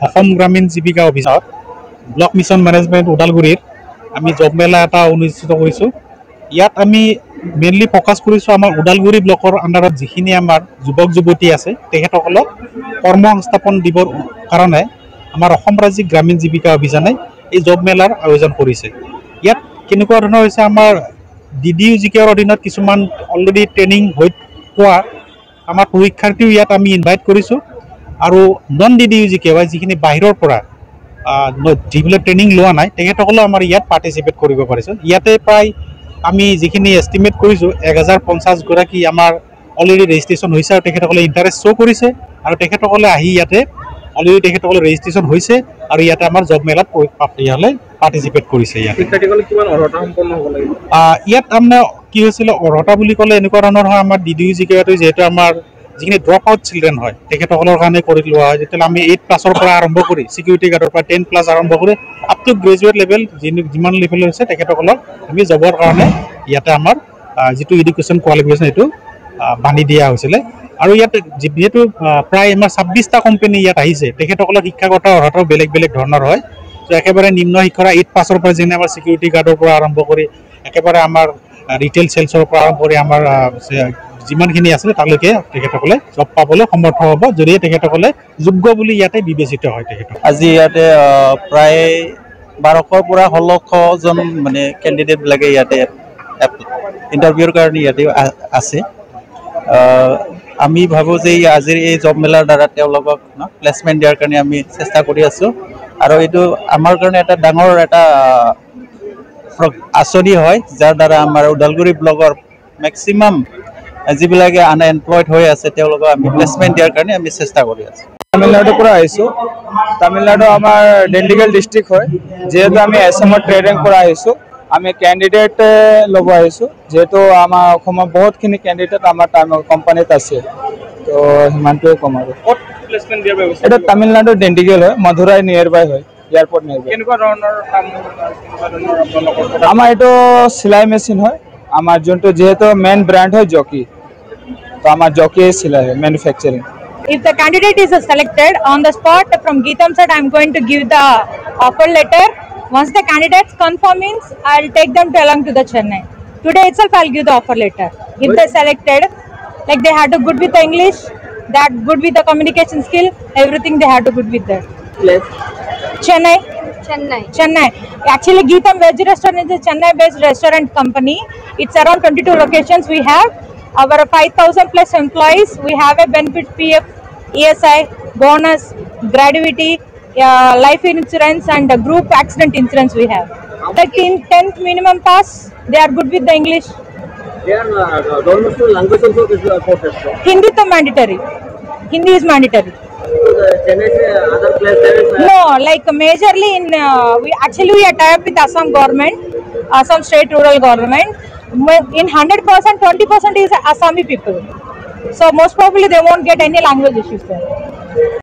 অসম গ্ৰামীণ জীৱিকা অভিযানত block mission management ওদালগুৰিৰ আমি জব মেলা এটা অনুষ্ঠিত কৰিছোঁ। ইয়াত আমি মেইনলি ফ'কাছ কৰিছোঁ আমাৰ ওদালগুৰি ব্লকৰ আণ্ডাৰত যিখিনি আমাৰ যুৱক যুৱতী আছে তেখেতসকলক কৰ্মসংস্থাপন দিবৰ কাৰণে আমাৰ অসম ৰাজ্যিক গ্ৰামীণ জীৱিকা অভিযানে এই জব মেলাৰ আয়োজন কৰিছে। ইয়াত কেনেকুৱা ধৰণৰ হৈছে আমাৰ DDU-GKৰ অধীনত কিছুমান অলৰেডি ট্ৰেইনিং হৈ পোৱা আমাৰ পৰীক্ষাৰ্থীও ইয়াত আমি ইনভাইট কৰিছোঁ আৰু নন DDU-GK যিখিনি বাহিৰৰ পৰা যিবিলাক ট্ৰেইনিং লোৱা নাই তেখেতসকলেও আমাৰ ইয়াত পাৰ্টিচিপেট কৰিব পাৰিছে। ইয়াতে প্ৰায় আমি যিখিনি এষ্টিমেট কৰিছোঁ 1050গৰাকী আমাৰ অলৰেডি ৰেজিষ্ট্ৰেশ্যন হৈছে আৰু তেখেতসকলে ইণ্টাৰেষ্ট শ্ব' কৰিছে আৰু তেখেতসকলে আহি ইয়াতে অলৰেডি তেখেতসকলে ৰেজিষ্ট্ৰেশ্যন হৈছে আৰু ইয়াতে আমাৰ জব মেলাত পাৰ্টিচিপেট কৰিছে। ইয়াত আপোনাৰ কি হৈছিলে অৰ্হতা বুলি ক'লে এনেকুৱা ধৰণৰ হয় আমাৰ DDU-GKটো যিহেতু আমাৰ যিখিনি ড্ৰপ আউট চিলড্ৰেন হয় তেখেতসকলৰ কাৰণে কৰি লোৱা হয়। যেতিয়াহ'লে আমি 8+ পৰা আৰম্ভ কৰি ছিকিউৰিটি গাৰ্ডৰ পৰা 10+ আৰম্ভ কৰি আপ টু গ্ৰেজুৱেট লেভেল যিমান লেভেল হৈছে তেখেতসকলক আমি জবৰ কাৰণে ইয়াতে আমাৰ যিটো এডুকেশ্যন কোৱালিফিকেশ্যন এইটো বান্ধি দিয়া হৈছিলে আৰু ইয়াত যিহেতু প্ৰায় আমাৰ 26টা কোম্পানী ইয়াত আহিছে তেখেতসকলৰ শিক্ষাগত অৰ্হতাও বেলেগ বেলেগ ধৰণৰ হয়। ত' একেবাৰে নিম্ন শিক্ষাৰ 8+ পৰা যেনে আমাৰ ছিকিউৰিটি গাৰ্ডৰ পৰা আৰম্ভ কৰি একেবাৰে আমাৰ ৰিটেইল চেলছৰ পৰা আৰম্ভ কৰি আমাৰ যিমানখিনি আছিলে তালৈকে তেখেতসকলে জব পাবলৈ সমৰ্থ হ'ব যদি তেখেতসকলে যোগ্য বুলি ইয়াতে বিবেচিত হয়। তেখেতক আজি ইয়াতে প্ৰায় 1200 পৰা 1600জন মানে কেণ্ডিডেটবিলাকে ইয়াতে ইণ্টাৰভিউৰ কাৰণে ইয়াতে আছে। আমি ভাবোঁ যে আজিৰ এই জব মেলাৰ দ্বাৰা তেওঁলোকক প্লেচমেণ্ট দিয়াৰ কাৰণে আমি চেষ্টা কৰি আছোঁ আৰু এইটো আমাৰ কাৰণে এটা ডাঙৰ এটা আঁচনি হয় যাৰ দ্বাৰা আমাৰ ওদালগুৰি ব্লকৰ মেক্সিমাম যিবিলাকে আনএমপ্লয়েড হৈ আছে তেওঁলোকক আমি প্লেচমেণ্ট দিয়াৰ কাৰণে আমি চেষ্টা কৰি আছোঁ। তামিলনাডুৰ পৰা আহিছোঁ। তামিলনাডু আমাৰ ডিণ্ডিগল ডিষ্ট্ৰিক্ট হয়। যিহেতু আমি এছামৰ ট্ৰেইনিং পৰা আহিছোঁ আমি কেণ্ডিডেট ল'ব আহিছোঁ। যিহেতু আমাৰ অসমত বহুতখিনি কেণ্ডিডেট আমাৰ কোম্পানীত আছে, তো সিমানটোৱে ক'ম আৰু। এইটো তামিলনাডু ডিণ্ডিগল হয়, মধুৰাই নিয়াৰ বাই হয়, এয়াৰপৰ্ট নিয়াৰ বাই। আমাৰ এইটো চিলাই মেচিন হয়। আমাৰ যোনটো যিহেতু মেইন ব্ৰেণ্ড হয় জকি, তো আমাৰ জকিয়ে চিলাই হয় manufacturing. If the candidate is selected on the spot from Geetam side, I am going to give the offer letter. Once the candidates confirm means, I will take them along to the Chennai. Today itself, I will give the offer letter. If they selected, like they had to good with the English, they had good with the communication skill, everything they had to good with that. Place? Chennai. Actually, Geetam Veg Restaurant is a Chennai-based restaurant company. It's around 22 locations we have. Our 5,000+ employees. We have a benefit PF, ESI, bonus, gratuity, life insurance and group accident insurance we have. Like in 10th minimum pass, they are good with the English. Almost language also is important. Hindi to mandatory. Hindi is mandatory. Other places? No, like majorly in we are tied up with Assam government, Assam state rural government. In 100%, 20% is Assami people. So most probably they won't get any language issues there.